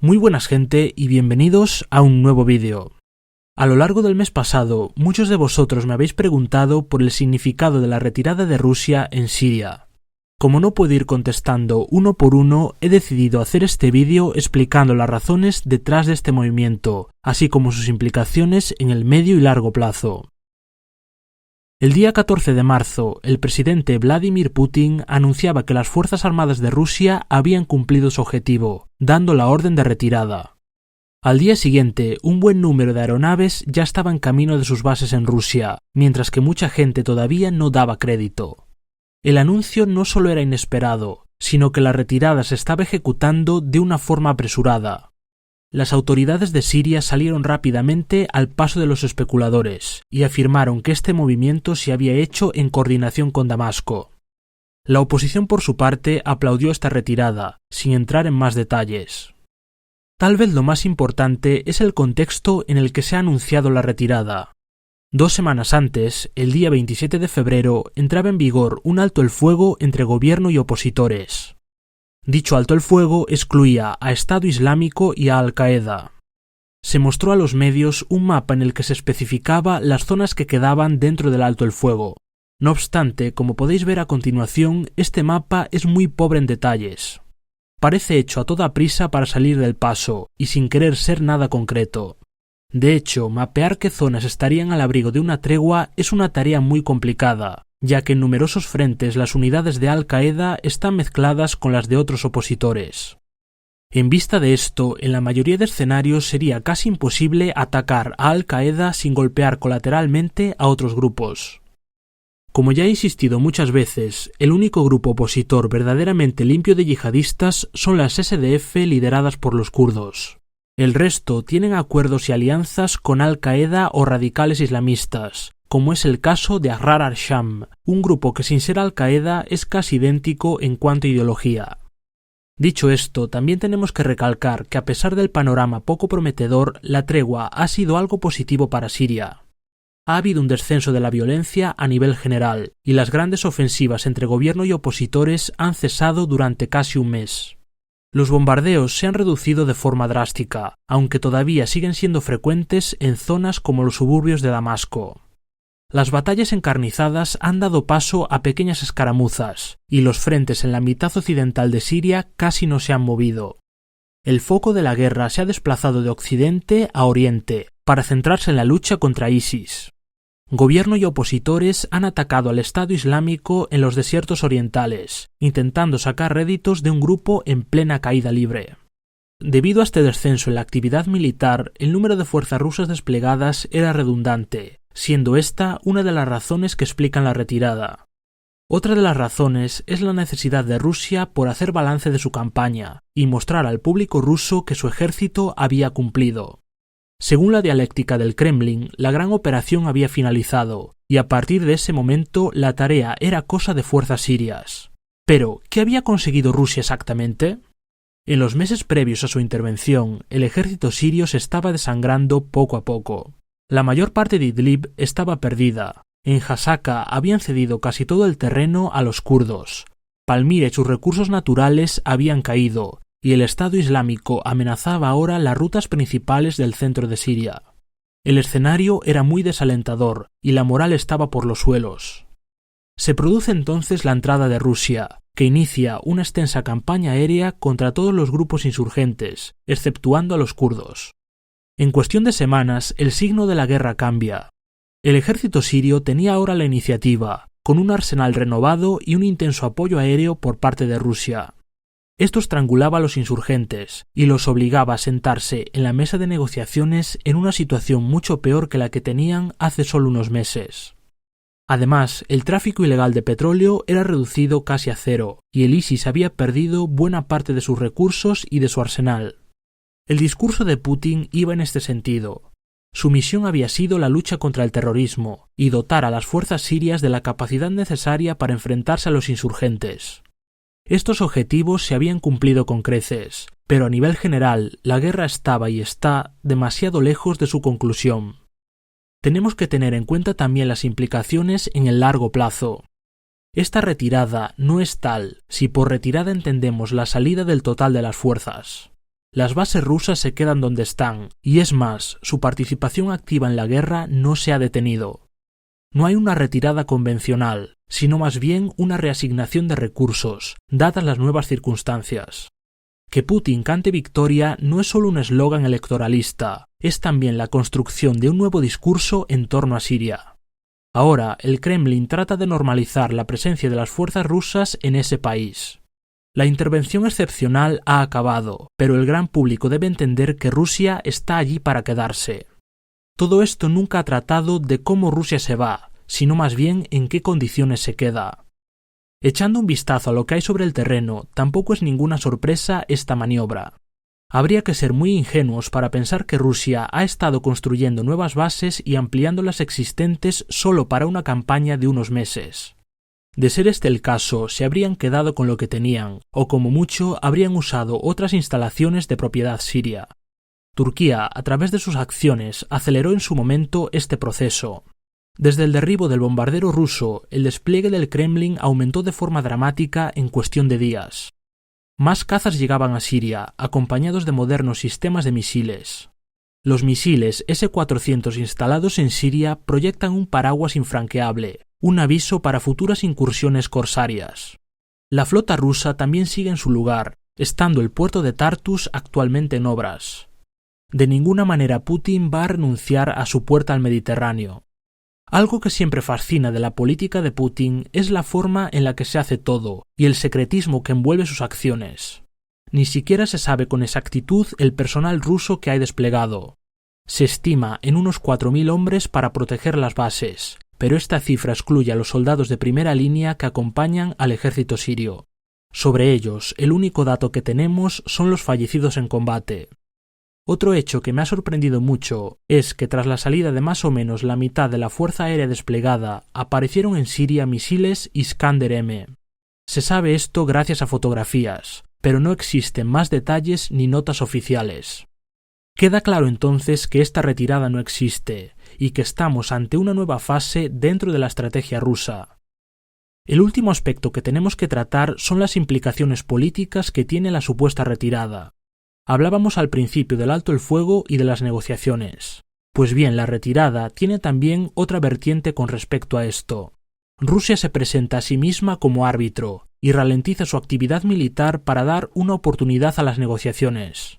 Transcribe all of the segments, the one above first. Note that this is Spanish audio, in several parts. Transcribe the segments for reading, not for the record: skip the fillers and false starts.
Muy buenas gente y bienvenidos a un nuevo vídeo. A lo largo del mes pasado, muchos de vosotros me habéis preguntado por el significado de la retirada de Rusia en Siria. Como no puedo ir contestando uno por uno, he decidido hacer este vídeo explicando las razones detrás de este movimiento, así como sus implicaciones en el medio y largo plazo. El día 14 de marzo, el presidente Vladimir Putin anunciaba que las Fuerzas Armadas de Rusia habían cumplido su objetivo, dando la orden de retirada. Al día siguiente, un buen número de aeronaves ya estaba en camino de sus bases en Rusia, mientras que mucha gente todavía no daba crédito. El anuncio no solo era inesperado, sino que la retirada se estaba ejecutando de una forma apresurada. Las autoridades de Siria salieron rápidamente al paso de los especuladores y afirmaron que este movimiento se había hecho en coordinación con Damasco. La oposición por su parte aplaudió esta retirada, sin entrar en más detalles. Tal vez lo más importante es el contexto en el que se ha anunciado la retirada. 2 semanas antes, el día 27 de febrero, entraba en vigor un alto el fuego entre gobierno y opositores. Dicho alto el fuego excluía a Estado Islámico y a Al-Qaeda. Se mostró a los medios un mapa en el que se especificaba las zonas que quedaban dentro del alto el fuego. No obstante, como podéis ver a continuación, este mapa es muy pobre en detalles. Parece hecho a toda prisa para salir del paso, y sin querer ser nada concreto. De hecho, mapear qué zonas estarían al abrigo de una tregua es una tarea muy complicada, ya que en numerosos frentes las unidades de Al-Qaeda están mezcladas con las de otros opositores. En vista de esto, en la mayoría de escenarios sería casi imposible atacar a Al-Qaeda sin golpear colateralmente a otros grupos. Como ya he insistido muchas veces, el único grupo opositor verdaderamente limpio de yihadistas son las SDF lideradas por los kurdos. El resto tienen acuerdos y alianzas con Al-Qaeda o radicales islamistas, como es el caso de Ahrar al-Sham, un grupo que sin ser Al-Qaeda es casi idéntico en cuanto a ideología. Dicho esto, también tenemos que recalcar que a pesar del panorama poco prometedor, la tregua ha sido algo positivo para Siria. Ha habido un descenso de la violencia a nivel general, y las grandes ofensivas entre gobierno y opositores han cesado durante casi un mes. Los bombardeos se han reducido de forma drástica, aunque todavía siguen siendo frecuentes en zonas como los suburbios de Damasco. Las batallas encarnizadas han dado paso a pequeñas escaramuzas, y los frentes en la mitad occidental de Siria casi no se han movido. El foco de la guerra se ha desplazado de occidente a oriente, para centrarse en la lucha contra ISIS. Gobierno y opositores han atacado al Estado Islámico en los desiertos orientales, intentando sacar réditos de un grupo en plena caída libre. Debido a este descenso en la actividad militar, el número de fuerzas rusas desplegadas era redundante, siendo esta una de las razones que explican la retirada. Otra de las razones es la necesidad de Rusia por hacer balance de su campaña y mostrar al público ruso que su ejército había cumplido. Según la dialéctica del Kremlin, la gran operación había finalizado, y a partir de ese momento la tarea era cosa de fuerzas sirias. Pero, ¿qué había conseguido Rusia exactamente? En los meses previos a su intervención, el ejército sirio se estaba desangrando poco a poco. La mayor parte de Idlib estaba perdida. En Hasaka habían cedido casi todo el terreno a los kurdos. Palmira y sus recursos naturales habían caído, y el Estado Islámico amenazaba ahora las rutas principales del centro de Siria. El escenario era muy desalentador, y la moral estaba por los suelos. Se produce entonces la entrada de Rusia, que inicia una extensa campaña aérea contra todos los grupos insurgentes, exceptuando a los kurdos. En cuestión de semanas, el signo de la guerra cambia. El ejército sirio tenía ahora la iniciativa, con un arsenal renovado y un intenso apoyo aéreo por parte de Rusia. Esto estrangulaba a los insurgentes y los obligaba a sentarse en la mesa de negociaciones en una situación mucho peor que la que tenían hace solo unos meses. Además, el tráfico ilegal de petróleo era reducido casi a cero y el ISIS había perdido buena parte de sus recursos y de su arsenal. El discurso de Putin iba en este sentido. Su misión había sido la lucha contra el terrorismo y dotar a las fuerzas sirias de la capacidad necesaria para enfrentarse a los insurgentes. Estos objetivos se habían cumplido con creces, pero a nivel general la guerra estaba y está demasiado lejos de su conclusión. Tenemos que tener en cuenta también las implicaciones en el largo plazo. Esta retirada no es tal si por retirada entendemos la salida del total de las fuerzas. Las bases rusas se quedan donde están, y es más, su participación activa en la guerra no se ha detenido. No hay una retirada convencional, sino más bien una reasignación de recursos, dadas las nuevas circunstancias. Que Putin cante victoria no es solo un eslogan electoralista, es también la construcción de un nuevo discurso en torno a Siria. Ahora, el Kremlin trata de normalizar la presencia de las fuerzas rusas en ese país. La intervención excepcional ha acabado, pero el gran público debe entender que Rusia está allí para quedarse. Todo esto nunca ha tratado de cómo Rusia se va, sino más bien en qué condiciones se queda. Echando un vistazo a lo que hay sobre el terreno, tampoco es ninguna sorpresa esta maniobra. Habría que ser muy ingenuos para pensar que Rusia ha estado construyendo nuevas bases y ampliando las existentes solo para una campaña de unos meses. De ser este el caso, se habrían quedado con lo que tenían, o como mucho habrían usado otras instalaciones de propiedad siria. Turquía, a través de sus acciones, aceleró en su momento este proceso. Desde el derribo del bombardero ruso, el despliegue del Kremlin aumentó de forma dramática en cuestión de días. Más cazas llegaban a Siria, acompañados de modernos sistemas de misiles. Los misiles S-400 instalados en Siria proyectan un paraguas infranqueable, un aviso para futuras incursiones corsarias. La flota rusa también sigue en su lugar, estando el puerto de Tartus actualmente en obras. De ninguna manera Putin va a renunciar a su puerta al Mediterráneo. Algo que siempre fascina de la política de Putin es la forma en la que se hace todo y el secretismo que envuelve sus acciones. Ni siquiera se sabe con exactitud el personal ruso que hay desplegado. Se estima en unos 4.000 hombres para proteger las bases, pero esta cifra excluye a los soldados de primera línea que acompañan al ejército sirio. Sobre ellos, el único dato que tenemos son los fallecidos en combate. Otro hecho que me ha sorprendido mucho es que tras la salida de más o menos la mitad de la fuerza aérea desplegada, aparecieron en Siria misiles Iskander-M. Se sabe esto gracias a fotografías, pero no existen más detalles ni notas oficiales. Queda claro entonces que esta retirada no existe, y que estamos ante una nueva fase dentro de la estrategia rusa. El último aspecto que tenemos que tratar son las implicaciones políticas que tiene la supuesta retirada. Hablábamos al principio del alto el fuego y de las negociaciones. Pues bien, la retirada tiene también otra vertiente con respecto a esto. Rusia se presenta a sí misma como árbitro y ralentiza su actividad militar para dar una oportunidad a las negociaciones.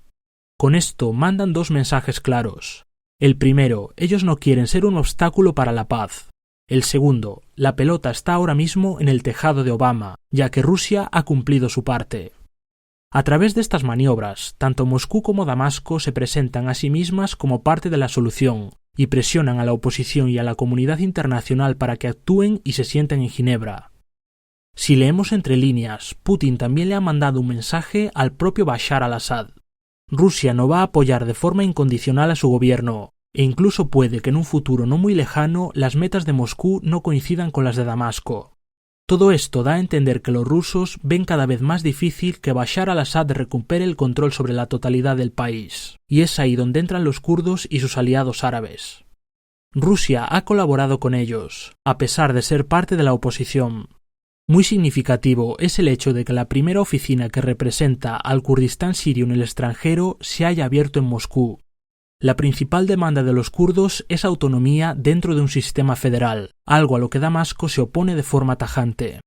Con esto mandan dos mensajes claros. El primero, ellos no quieren ser un obstáculo para la paz. El segundo, la pelota está ahora mismo en el tejado de Obama, ya que Rusia ha cumplido su parte. A través de estas maniobras, tanto Moscú como Damasco se presentan a sí mismas como parte de la solución y presionan a la oposición y a la comunidad internacional para que actúen y se sienten en Ginebra. Si leemos entre líneas, Putin también le ha mandado un mensaje al propio Bashar al-Assad. Rusia no va a apoyar de forma incondicional a su gobierno, e incluso puede que en un futuro no muy lejano las metas de Moscú no coincidan con las de Damasco. Todo esto da a entender que los rusos ven cada vez más difícil que Bashar al-Assad recupere el control sobre la totalidad del país, y es ahí donde entran los kurdos y sus aliados árabes. Rusia ha colaborado con ellos, a pesar de ser parte de la oposición. Muy significativo es el hecho de que la primera oficina que representa al Kurdistán sirio en el extranjero se haya abierto en Moscú. La principal demanda de los kurdos es autonomía dentro de un sistema federal, algo a lo que Damasco se opone de forma tajante.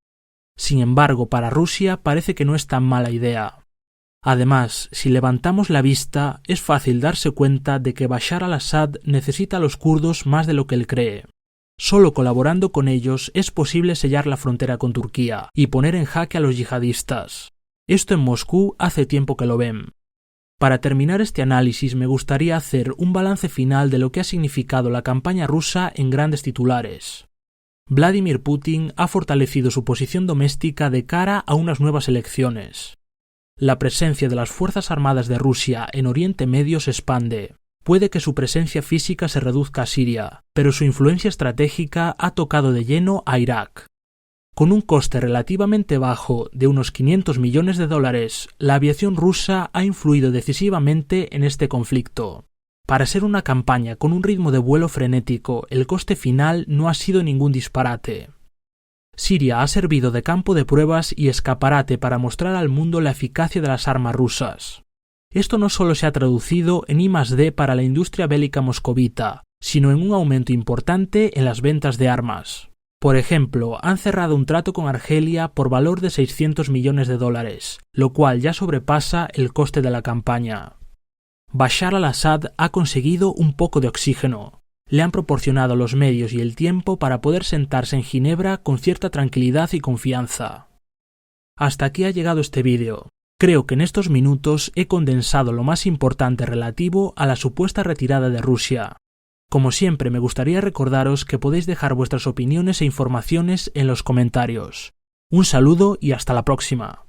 Sin embargo, para Rusia parece que no es tan mala idea. Además, si levantamos la vista, es fácil darse cuenta de que Bashar al-Assad necesita a los kurdos más de lo que él cree. Solo colaborando con ellos es posible sellar la frontera con Turquía y poner en jaque a los yihadistas. Esto en Moscú hace tiempo que lo ven. Para terminar este análisis me gustaría hacer un balance final de lo que ha significado la campaña rusa en grandes titulares. Vladimir Putin ha fortalecido su posición doméstica de cara a unas nuevas elecciones. La presencia de las Fuerzas Armadas de Rusia en Oriente Medio se expande. Puede que su presencia física se reduzca a Siria, pero su influencia estratégica ha tocado de lleno a Irak. Con un coste relativamente bajo de unos $500 millones, la aviación rusa ha influido decisivamente en este conflicto. Para ser una campaña con un ritmo de vuelo frenético, el coste final no ha sido ningún disparate. Siria ha servido de campo de pruebas y escaparate para mostrar al mundo la eficacia de las armas rusas. Esto no solo se ha traducido en I+D para la industria bélica moscovita, sino en un aumento importante en las ventas de armas. Por ejemplo, han cerrado un trato con Argelia por valor de $600 millones, lo cual ya sobrepasa el coste de la campaña. Bashar al-Assad ha conseguido un poco de oxígeno. Le han proporcionado los medios y el tiempo para poder sentarse en Ginebra con cierta tranquilidad y confianza. Hasta aquí ha llegado este vídeo. Creo que en estos minutos he condensado lo más importante relativo a la supuesta retirada de Rusia. Como siempre, me gustaría recordaros que podéis dejar vuestras opiniones e informaciones en los comentarios. Un saludo y hasta la próxima.